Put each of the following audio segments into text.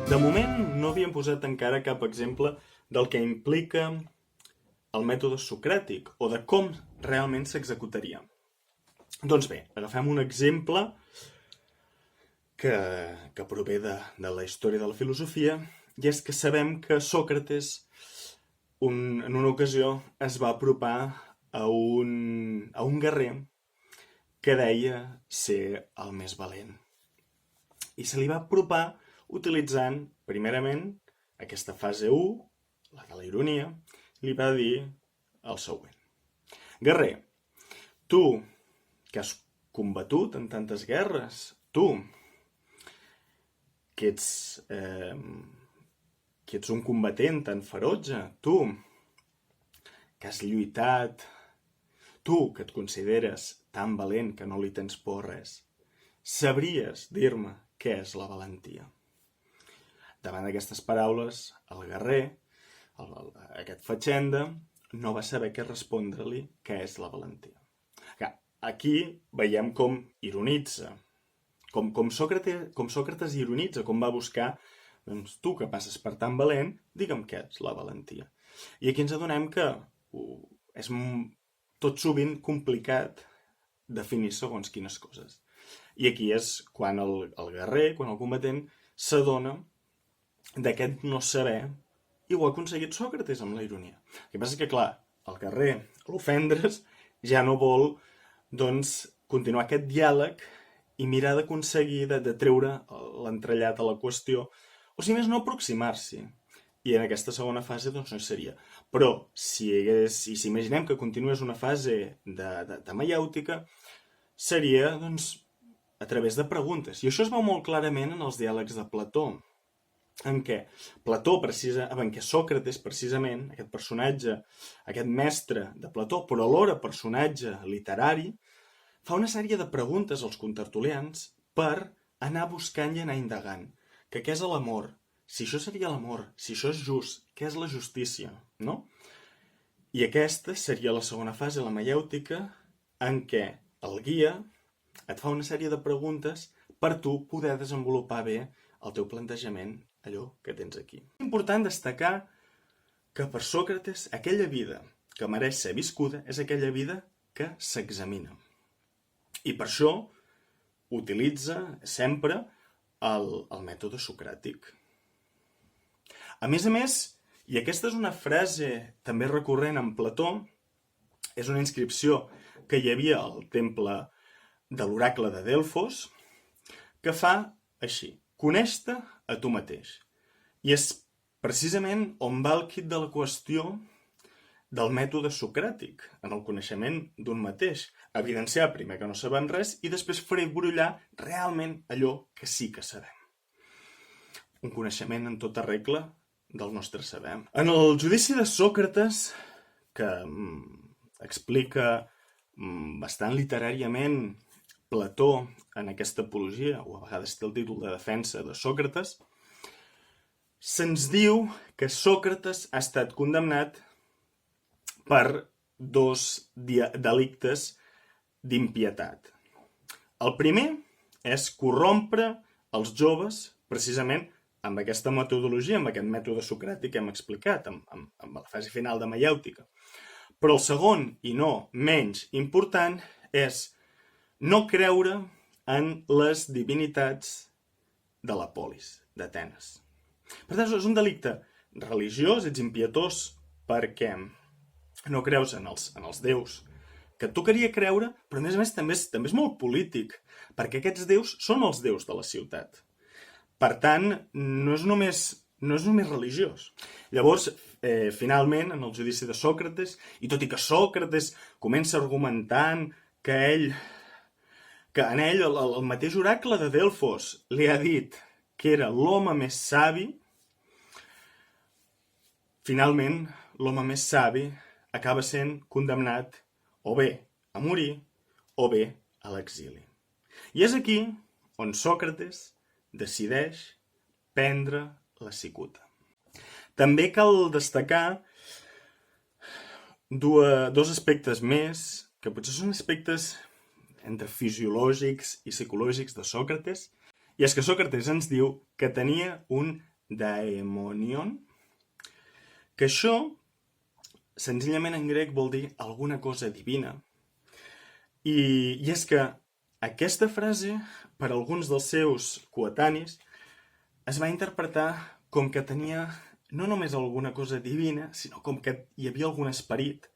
De moment no havíem posat encara cap exemple del que implica el mètode socràtic o de com realment s'executaria. Doncs bé, agafem un exemple que prové de la història de la filosofia, i és que sabem que Sòcrates en una ocasió es va apropar a un guerrer que deia ser el més valent. I se li va apropar utilitzant, primerament, aquesta fase 1, la de la ironia, li va dir el següent. Guerrer, tu que has combatut en tantes guerres, tu que ets un combatent tan ferotge, tu que has lluitat, tu que et consideres tan valent que no li tens por a res, sabries dir-me què és la valentia? Davant d'aquestes paraules, el guerrer, aquest fatxenda, no va saber què respondre-li què és la valentia. Aquí veiem com ironitza, com Sòcrates ironitza, com va buscar, doncs tu que passes per tan valent, digue'm què és la valentia. I aquí ens adonem que és tot sovint complicat definir segons quines coses. I aquí és quan el guerrer, quan el combatent, s'adona d'aquest no saber, i ho ha aconseguit Sòcrates amb la ironia. El que passa és que, clar, el guerrer, a l'ofendre's, ja no vol, doncs, continuar aquest diàleg i mirar d'aconseguir de treure l'entrellat a la qüestió, o si més no, aproximar-s'hi. I en aquesta segona fase doncs, no hi seria. Però si imaginem que continués una fase de maièutica, seria doncs, a través de preguntes. I això es veu molt clarament en els diàlegs de Plató, en què Sòcrates, precisament, aquest personatge, aquest mestre de Plató, però alhora personatge literari, fa una sèrie de preguntes als contertulians per anar buscant i anar indagant. Que què és l'amor? Si això seria l'amor, si això és just, què és la justícia? No? I aquesta seria la segona fase, la maièutica, en què el guia et fa una sèrie de preguntes per tu poder desenvolupar bé el teu plantejament, allò que tens aquí. És important destacar que per Sòcrates aquella vida que mereix ser viscuda és aquella vida que s'examina. I per això utilitza sempre el mètode socràtic. A més, i aquesta és una frase també recurrent en Plató, és una inscripció que hi havia al temple de l'oracle de Delfos, que fa així: coneix-te a tu mateix. I és precisament on va el quid de la qüestió del mètode socràtic, en el coneixement d'un mateix. Evidenciar primer que no sabem res i després fer brollar realment allò que sí que sabem. Un coneixement en tota regla del nostre saber. En el judici de Sòcrates, que explica bastant literàriament Plató en aquesta apologia, o a vegades té el títol de defensa de Sòcrates, se'ns diu que Sòcrates ha estat condemnat per 2 delictes d'impietat. El primer és corrompre els joves, precisament amb aquesta metodologia, amb aquest mètode socràtic que hem explicat, amb la fase final de maièutica. Però el segon, i no menys important, és no creure en les divinitats de la polis, d'Atenes. Per tant, és un delicte religiós, ets impietós perquè no creus en els déus que et tocaria creure, però a més també és molt polític, perquè aquests déus són els déus de la ciutat. Per tant, no és només religiós. Llavors, finalment, en el judici de Sòcrates, i tot i que Sòcrates comença argumentant que en ell el mateix oracle de Delfos li ha dit que era l'home més savi, finalment l'home més savi acaba sent condemnat o bé a morir o bé a l'exili. I és aquí on Sòcrates decideix prendre la cicuta. També cal destacar dos aspectes més, que potser són aspectes entre fisiològics i psicològics de Sòcrates, i és que Sòcrates ens diu que tenia un daemonion, que això, senzillament en grec, vol dir alguna cosa divina. I és que aquesta frase, per alguns dels seus coetanis, es va interpretar com que tenia no només alguna cosa divina, sinó com que hi havia algun esperit.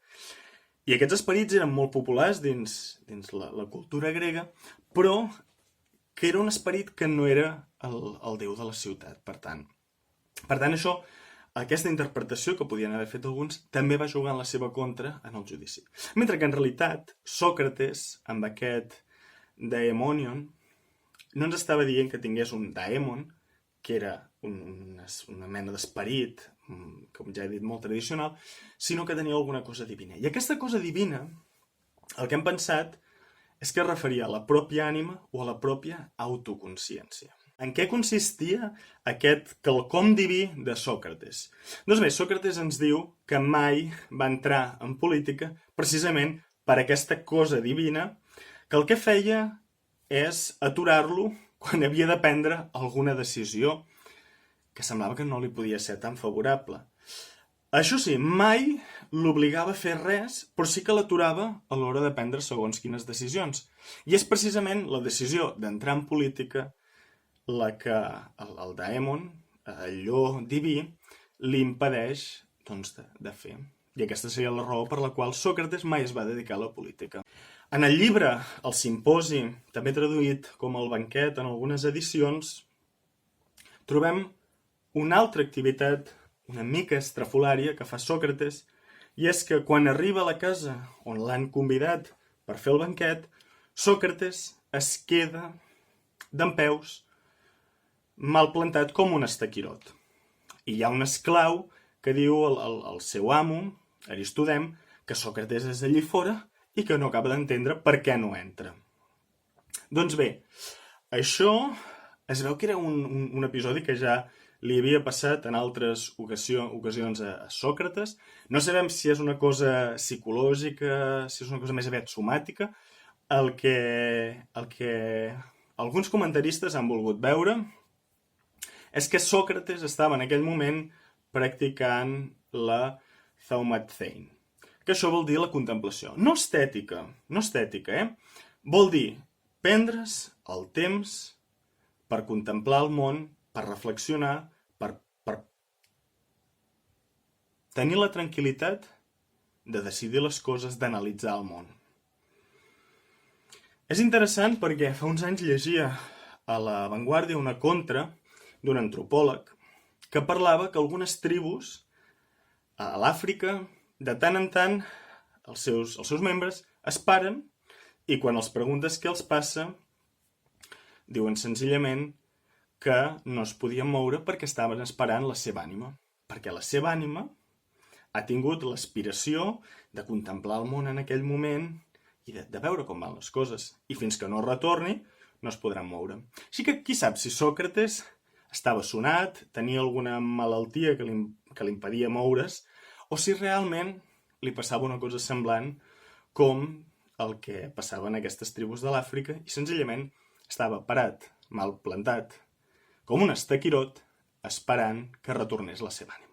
I aquests esperits eren molt populars dins la cultura grega, però que era un esperit que no era el déu de la ciutat. Per tant, això, aquesta interpretació que podien haver fet alguns, també va jugar en la seva contra en el judici. Mentre que en realitat, Sòcrates, amb aquest daemonion, no ens estava dient que tingués un daemon, que era una mena d'esperit, com ja he dit, molt tradicional, sinó que tenia alguna cosa divina. I aquesta cosa divina, el que hem pensat, és que es referia a la pròpia ànima o a la pròpia autoconsciència. En què consistia aquest quelcom diví de Sòcrates? Doncs bé, Sòcrates ens diu que mai va entrar en política precisament per aquesta cosa divina, que el que feia és aturar-lo quan havia de prendre alguna decisió que semblava que no li podia ser tan favorable. Això sí, mai l'obligava a fer res, però sí que l'aturava a l'hora de prendre segons quines decisions. I és precisament la decisió d'entrar en política la que el daemon, allò diví, li impedeix de fer. I aquesta seria la raó per la qual Sòcrates mai es va dedicar a la política. En el llibre El Simposi, també traduït com El Banquet en algunes edicions, trobem una altra activitat una mica estrafolària que fa Sòcrates, i és que quan arriba a la casa on l'han convidat per fer el banquet, Sòcrates es queda dempeus, mal plantat com un estaquirot. I hi ha un esclau que diu al seu amo, Aristodem, que Sòcrates és allí fora i que no acaba d'entendre per què no entra. Doncs bé, això es veu que era un episodi que ja li havia passat en altres ocasions a Sòcrates. No sabem si és una cosa psicològica, si és una cosa més aviat somàtica. El que alguns comentaristes han volgut veure és que Sòcrates estava en aquell moment practicant la thaumathein, que això vol dir la contemplació. No estètica, Vol dir prendre's el temps per contemplar el món, per reflexionar, per tenir la tranquil·litat de decidir les coses, d'analitzar el món. És interessant perquè fa uns anys llegia a La Vanguardia una contra d'un antropòleg que parlava que algunes tribus a l'Àfrica, de tant en tant, els seus membres es paren i quan els preguntes què els passa, diuen senzillament que no es podien moure perquè estaven esperant la seva ànima. Perquè la seva ànima ha tingut l'aspiració de contemplar el món en aquell moment i de veure com van les coses. I fins que no retorni, no es podran moure. Així que qui sap si Sòcrates estava sonat, tenia alguna malaltia que li impedia moure's, o si realment li passava una cosa semblant com el que passava en aquestes tribus de l'Àfrica i senzillament estava parat, mal plantat, com un estaquirot, esperant que retornés la seva ànima.